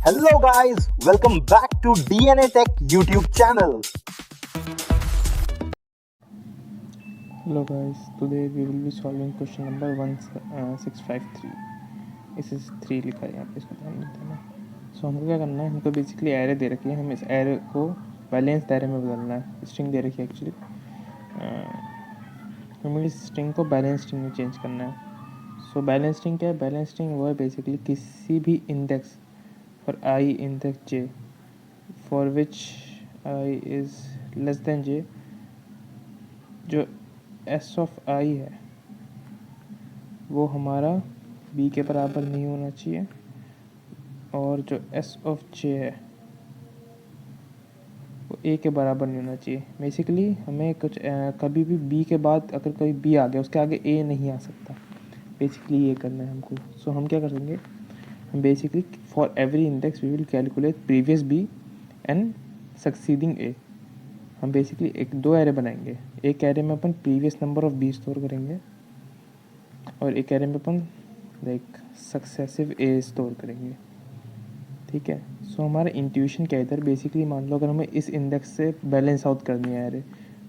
Hello guys, welcome back to DNA Tech YouTube channel. Hello guys, today we will be solving question number 1653. इस 3 लिखा है यहाँ पे, इसको ध्यान देना। सो हमको क्या करना है, हमको बेसिकली एरे दे रखी है, हम इस एरे को बैलेंस एरे में बदलना है। स्ट्रिंग दे रखी है एक्चुअली, हमें इस स्ट्रिंग को बैलेंस स्ट्रिंग में चेंज करना है। सो बैलेंस स्ट्रिंग क्या है? बैलेंस स्ट्रिंग वो है बेसिकली किसी भी index for I index J for which I is less than J, जो एस ऑफ आई है वो हमारा बी के बराबर नहीं होना चाहिए, और जो एस ऑफ जे है वो ए के बराबर नहीं होना चाहिए। बेसिकली हमें कुछ कभी भी बी के बाद अगर कोई बी आ गया उसके आगे ए नहीं आ सकता। बेसिकली ये करना है हमको। सो हम क्या करेंगे, हम basically for every index we will calculate previous B and succeeding A. हम बेसिकली दो एरे बनाएंगे। एक एरे में अपन previous number of B store करेंगे और एक एरे में अपन लाइक सक्सेसिव ए स्टोर करेंगे। ठीक है। सो हमारा इंट्यूशन क्या है इधर, बेसिकली मान लो अगर हमें इस इंडेक्स से बैलेंस आउट करनी है एरे,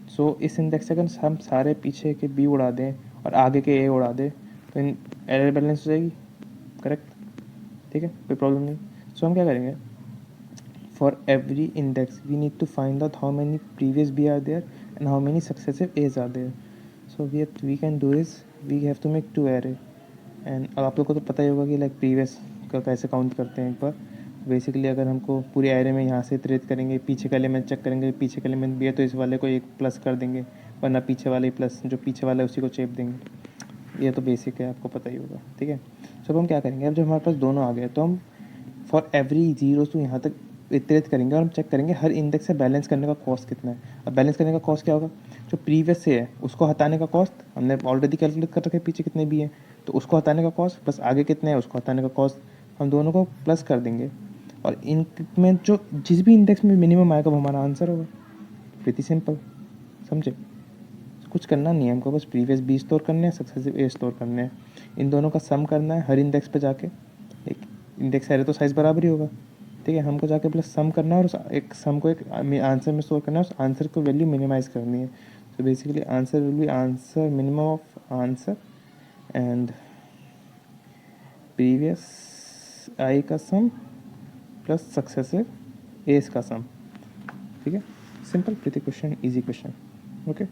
सो इस इंडेक्स से अगर हम सारे पीछे के बी उड़ा दें और आगे के ए उड़ा दें तो इन एरे बैलेंस हो जाएगी। करेक्ट, ठीक है, कोई प्रॉब्लम नहीं। सो हम क्या करेंगे, for every index we need to find out how many previous B are there and how many successive edge are there. So we can do is we have to make 2 array. And अब आप लोग को तो पता ही होगा कि like previous का कैसे काउंट करते हैं एक बार। बेसिकली अगर हमको पूरे एरे में यहाँ से इटरेट करेंगे, पीछे का एलिमेंट चेक करेंगे, पीछे का एलिमेंट भी है तो इस वाले को एक प्लस कर देंगे, वरना पीछे वाले प्लस, जो पीछे वाला है उसी को चेप देंगे। ये तो बेसिक है, आपको पता ही होगा। ठीक है। सो अब हम क्या करेंगे, अब जब हमारे पास दोनों आ गए तो हम फॉर एवरी जीरो टू यहाँ तक इटरेट करेंगे और हम चेक करेंगे हर इंडेक्स से बैलेंस करने का कॉस्ट कितना है। अब बैलेंस करने का कॉस्ट क्या होगा, जो प्रीवियस से है उसको हटाने का कॉस्ट हमने ऑलरेडी कैलकुलेट कर रखे, पीछे कितने भी हैं तो उसको हटाने का कॉस्ट, प्लस आगे कितने हैं उसको हटाने का कॉस्ट, हम दोनों को प्लस कर देंगे। और इनमें जो जिस भी इंडेक्स में मिनिमम आएगा वो हमारा आंसर होगा। प्रीति सिंपल, समझे? कुछ करना नहीं है हमको, बस प्रीवियस बी स्टोर करने हैं, सक्सेसिव ए स्टोर करने हैं, इन दोनों का सम करना है हर इंडेक्स पे जाके। एक इंडेक्स एरे तो साइज़ बराबर ही होगा, ठीक है। हमको जाके प्लस सम करना है और उस एक सम को एक आंसर में स्टोर करना है, उस आंसर को वैल्यू मिनिमाइज़ करनी है। तो basically answer will be answer minimum of answer and previous I का सम प्लस सक्सेसिव एज का सम। ठीक है, simple, pretty question, easy question. Okay.